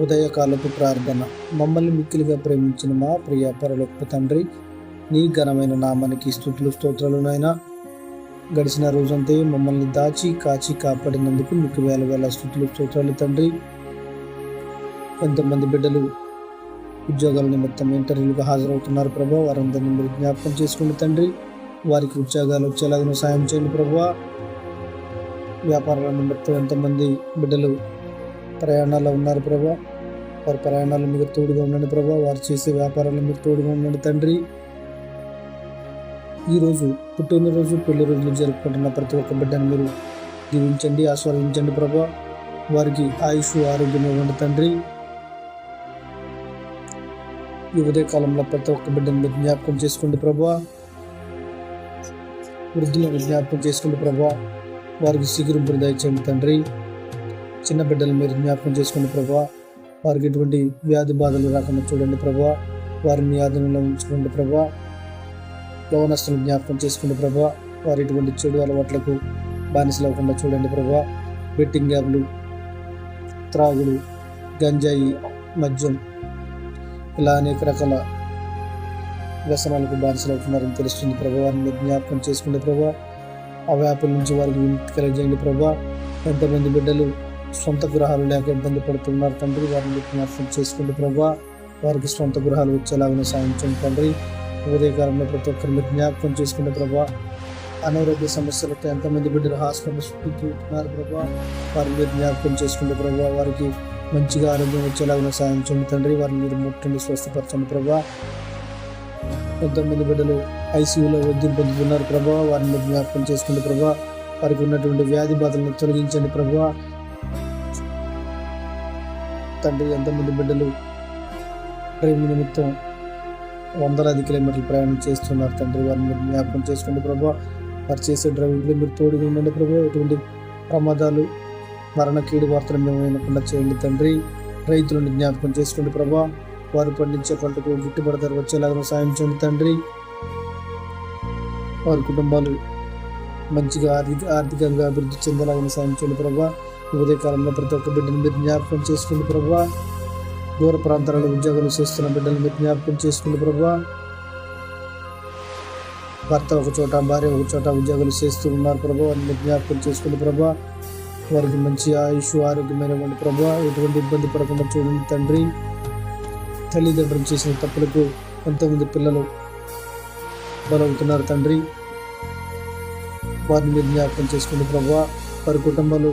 ఉదయకాలపు ప్రార్థన. మమ్మల్ని మిక్కిలిగా ప్రేమించిన మా ప్రియ పరలోకపు తండ్రి, నీ ఘనమైన నామానికి స్తుతులు స్తోత్రాలునైనా. గడిచిన రోజంతా మమ్మల్ని దాచి కాచి కాపాడినందుకు మీకు వేల వేల స్తుతులు స్తోత్రాలు తండ్రి. ఎంతోమంది బిడ్డలు ఉద్యోగాల నిమిత్తం ఇంటర్వ్యూలకు హాజరవుతున్నారు ప్రభా, వారందరినీ మీరు జ్ఞాపకం చేసుకోండి తండ్రి. వారికి ఉద్యోగాలు వచ్చేలాగా సాయం చేయండి ప్రభా. వ్యాపారాల నిమిత్తం ఎంతోమంది బిడ్డలు ప్రయాణాల్లో ఉన్నారు ప్రభా, వారి ప్రయాణాలు మీరు తోడుగా ఉండండి ప్రభా. వారు చేసే వ్యాపారాలు మీరు తోడుగా ఉండండి తండ్రి. ఈరోజు పుట్టినరోజు పెళ్లి రోజులు జరుపుకుంటున్న ప్రతి ఒక్క బిడ్డను మీరు దీవించండి, ఆస్వాదించండి ప్రభా. వారికి ఆయుష్ ఆరోగ్యం ఇవ్వండి తండ్రి. ఈ ఉదయకాలంలో ప్రతి ఒక్క బిడ్డను మీరు జ్ఞాపకం చేసుకోండి ప్రభా. వృద్ధులను జ్ఞాపకం చేసుకోండి ప్రభా. వారికి శీఘ్రం దయచేయండి తండ్రి. చిన్న బిడ్డలు మీరు జ్ఞాపకం చేసుకోండి ప్రభా. వారికి ఎటువంటి వ్యాధి బాధలు రాకుండా చూడండి ప్రభా. వారిని ఆధీనంలో ఉంచుకోండి ప్రభా. యవనస్తులను జ్ఞాపకం చేసుకోండి ప్రభా. వారి ఎటువంటి చెడు అలవాట్లకు బానిసలు అవ్వకుండా చూడండి ప్రభా. బెట్టింగ్ యాప్లు, త్రాగుడు, గంజాయి, మద్యం, ఇలా అనేక రకాల వ్యసనాలకు బానిసలు అవుతున్నారని తెలుస్తుంది ప్రభా. వారిని జ్ఞాపకం చేసుకోండి ప్రభా. ఆ వ్యాపాల నుంచి వారికి విముక్తి కలిగజేయండి ప్రభా. ఎంతమంది బిడ్డలు సొంత గృహాలు లేక ఇబ్బంది పడుతున్నారు తండ్రి, వారిని జ్ఞాపకం చేసుకోండి ప్రభా. వారికి సొంత గృహాలు వచ్చేలాగా సాధించండి తండ్రి. ఉదయకాలంలో ప్రతి ఒక్కరిని మీరు జ్ఞాపకం చేసుకోండి ప్రభా. అనారోగ్య సమస్యలతో ఎంతమంది బిడ్డలు హాస్పిటల్ చుట్టుతున్నారు ప్రభా, వారిని మీరు జ్ఞాపకం చేసుకుంటే ప్రభా. వారికి మంచిగా ఆరోగ్యం వచ్చేలాగా సాధించండి తండ్రి. వారిని మీరు ముట్టండి, స్వస్థపరచండి ప్రభా. ఎంతమంది బిడ్డలు ఐసీయూలో వైద్యం పొందుతున్నారు ప్రభా, వారిని జ్ఞాపకం చేసుకోండి ప్రభా. వారికి ఉన్నటువంటి వ్యాధి బాధలను తొలగించండి ప్రభా. తండ్రి, ఎంతమంది బిడ్డలు ప్రేమ నిమిత్తం వందలాది కిలోమీటర్లు ప్రయాణం చేస్తున్నారు తండ్రి, వారిని మీరు జ్ఞాపకం చేసుకోండి ప్రభా. వారు చేసే డ్రైవింగ్లో మీరు తోడుగా ఉండండి ప్రభా. ఎటువంటి ప్రమాదాలు, మరణ కీడు వార్తలు మేము వినకుండా చేయండి తండ్రి. రైతులను జ్ఞాపకం చేసుకోండి ప్రభా. వారు పండించే పంటకు గిట్టుబాటు ధర వచ్చేలాగా సాయం చేయండి తండ్రి. వారి కుటుంబాలు మంచిగా ఆర్థికంగా అభివృద్ధి చెందేలాగా సాయం చేయండి ప్రభా. ఉదయకాలంలో ప్రతి ఒక్క బిడ్డను మీరు జ్ఞాపకం చేసుకోండి ప్రభా. దూర ప్రాంతాలలో ఉద్యోగాలు చేస్తున్న బిడ్డలు మీరు జ్ఞాపకం చేసుకోండి ప్రభా. భర్త ఒక చోట, భార్య ఒక చోట ఉద్యోగాలు చేస్తూ ఉన్నారు ప్రభా, వారిని జ్ఞాపకం చేసుకోండి ప్రభా. వారికి మంచి ఆయుష్ ఆరోగ్యమైనటువంటి ప్రభా. ఎటువంటి ఇబ్బంది పడకుండా చూడండి తండ్రి. తల్లిదండ్రులు చేసిన తప్పులకు ఎంతోమంది పిల్లలు బలవుతున్నారు తండ్రి, వారిని మీరు జ్ఞాపకం చేసుకోండి ప్రభా. వారి కుటుంబాలు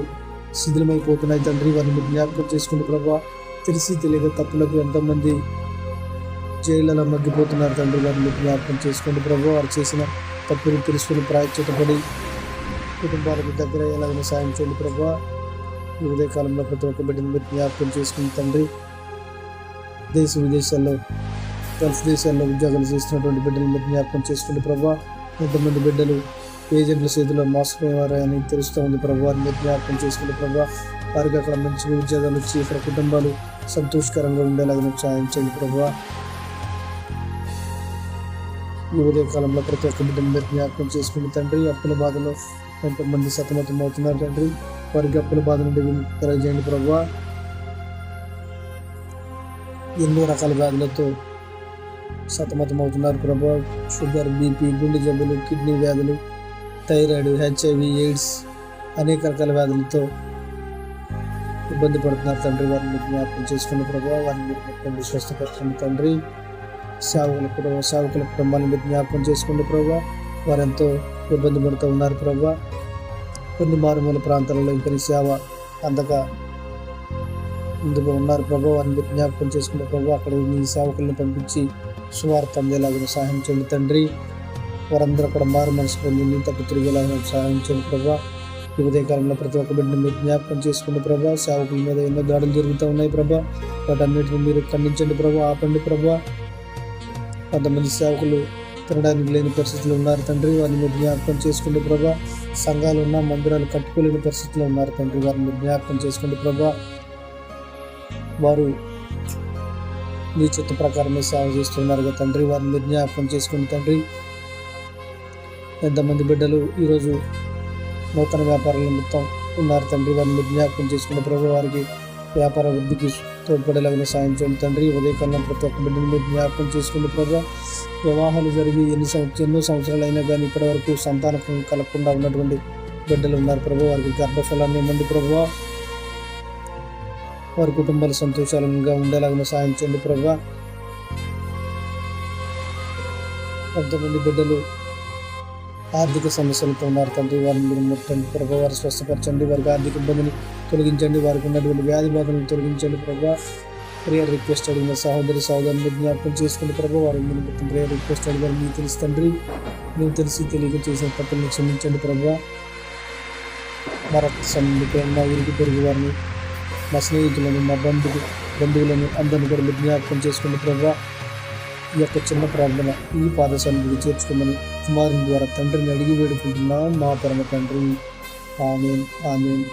శిథిలమైపోతున్నాయి తండ్రి, వారిని మీరు జ్ఞాపకం చేసుకోండి ప్రభా. తెలిసి తెలియక తప్పులకు ఎంతోమంది జైళ్ళలో మగ్గిపోతున్నారు తండ్రి, వారిని జ్ఞాపకం చేసుకోండి ప్రభా. వారు చేసిన తప్పులు తెలుసుకుని ప్రాయశ్చిత్తపడి కుటుంబాలకు దగ్గర అయ్యేలాగా సాయం చేయండి ప్రభా. ఈ ఉదయకాలంలో ప్రతి ఒక్క బిడ్డను మీరు జ్ఞాపకం చేసుకుని తండ్రి. దేశ విదేశాల్లో, గల్ఫ్ దేశాల్లో ఉద్యోగాలు చేస్తున్నటువంటి బిడ్డలు మీరు జ్ఞాపకం చేసుకోండి ప్రభా. ఎంతమంది బిడ్డలు ఏజెంట్ల చేతిలో మోసపోయేవారని తెలుస్తూ ఉంది ప్రభా, వారిని జ్ఞాపకం చేసుకుని ప్రభా. వారికి అక్కడ మంచి ఉద్యోగాలు వచ్చి ఇక్కడ కుటుంబాలు సంతోషకరంగా ఉండేలాగా సాయం చేయండి ప్రభా. ఈ ఉదయకాలంలో ప్రతి ఒక్క బిడ్డను మీరు జ్ఞాపకం చేసుకుని తండ్రి. అప్పుల బాధలో ఎంతమంది సతమతం అవుతున్నారు తండ్రి, వారికి అప్పుల బాధ నుండి తెలియజేయండి ప్రభా. ఎన్నో రకాల వ్యాధులతో సతమతం అవుతున్నారు ప్రభా. షుగర్, బీపీ, గుండె జబ్బులు, కిడ్నీ వ్యాధులు, థైరాయిడ్, HIV, ఎయిడ్స్, అనేక రకాల వ్యాధులతో ఇబ్బంది పడుతున్నారు తండ్రి, వారిని జ్ఞాపకం చేసుకున్న ప్రభా. వారిని మీరు మొత్తం స్వస్థపరచండి తండ్రి. సేవకుల కుటుంబాన్ని మీరు జ్ఞాపకం చేసుకోండి ప్రభా. వారు ఎంతో ఇబ్బంది పడుతూ ఉన్నారు ప్రభా. కొన్ని మారుమూల ప్రాంతాలలో ఇంకా సేవ అందక ముందుగా ఉన్నారు ప్రభా, వారిని మీరు జ్ఞాపకం చేసుకున్న ప్రభా. అక్కడ మీ సేవకులను పంపించి సువార్త అందేలాగా సహాయం చేయండి తండ్రి. వారందరూ అక్కడ మారు మనసు పొంది నీ తప్పు తిరిగేలాగా సహాయం చేయండి ప్రభా. ఈ ఉదయకాలంలో ప్రతి ఒక్క బిడ్డను మీరు జ్ఞాపకం చేసుకుని ప్రభా. సేవకుల మీద ఎన్నో దాడులు జరుగుతూ ఉన్నాయి ప్రభా, వాటన్నిటిని మీరు ఖండించండి ప్రభా, ఆపండి ప్రభా. కొంతమంది సేవకులు తినడానికి లేని పరిస్థితులు ఉన్నారు తండ్రి, వారిని మీరు జ్ఞాపకం చేసుకోండి ప్రభా. సంఘాలు ఉన్న మందిరాలు కట్టుకోలేని పరిస్థితుల్లో ఉన్నారు తండ్రి, వారిని మీరు జ్ఞాపకం చేసుకోండి ప్రభా. వారు నీ చిత్త ప్రకారమే సేవ చేస్తున్నారు కదా తండ్రి, వారిని మీరు జ్ఞాపకం చేసుకోండి తండ్రి. ఎంతమంది బిడ్డలు ఈరోజు నూతన వ్యాపారాల నిమిత్తం ఉన్నారు తండ్రి, వారిని మీరు జ్ఞాపకం చేసుకున్న ప్రభు. వారికి వ్యాపార వృద్ధికి తోడ్పడేలాగా సాయం చేయండి తండ్రి. ఉదయకాలం ప్రతి ఒక్క బిడ్డను మీరు జ్ఞాపకం చేసుకోండి ప్రభా. వివాహాలు జరిగి ఎన్నో సంవత్సరాలు అయినా కానీ ఇప్పటి వరకు సంతానం కలగకుండా ఉన్నటువంటి బిడ్డలు ఉన్నారు ప్రభు. వారికి గర్భఫలాన్ని ఇవ్వండి ప్రభు. వారి కుటుంబాలు సంతోషాలుగా ఉండేలాగా సాయం చేయండి ప్రభు. కొంతమంది బిడ్డలు ఆర్థిక సమస్యలతో ఉన్నారు తండ్రి. వారిని మీరు ముట్టండి ప్రభు. వారు స్వస్థపరచండి. వారికి ఆర్థిక ఇబ్బందిని తొలగించండి. వారికి ఉన్నటువంటి వ్యాధి బాధలను తొలగించండి ప్రభు. ప్రేయర్ రిక్వెస్ట్ అడిగిన సహోదరులు జ్ఞాపకం చేసుకుని ప్రభు. వారి నిమిత్తం ప్రేయర్ రిక్వెస్ట్ అడిగారు. మీకు తెలుసు తండ్రి. మేము తెలిసి తెలియక చేసిన తప్పులను క్షమించండి ప్రభు. మా రక్త సంబంధికులను, మా ఊరికి పొరుగు వారిని, మా స్నేహితులను, మా బంధువులను అందరినీ కూడా మీరు జ్ఞాపకం చేసుకోండి ప్రభు. ఈ యొక్క చిన్న ప్రార్థన ఈ పాద సన్నిధికి చేర్చుకోమని కుమారుని ద్వారా తండ్రిని అడిగి వేడుకుంటున్నాం మా పరమ తండ్రి. ఆమేన్ ఆమేన్.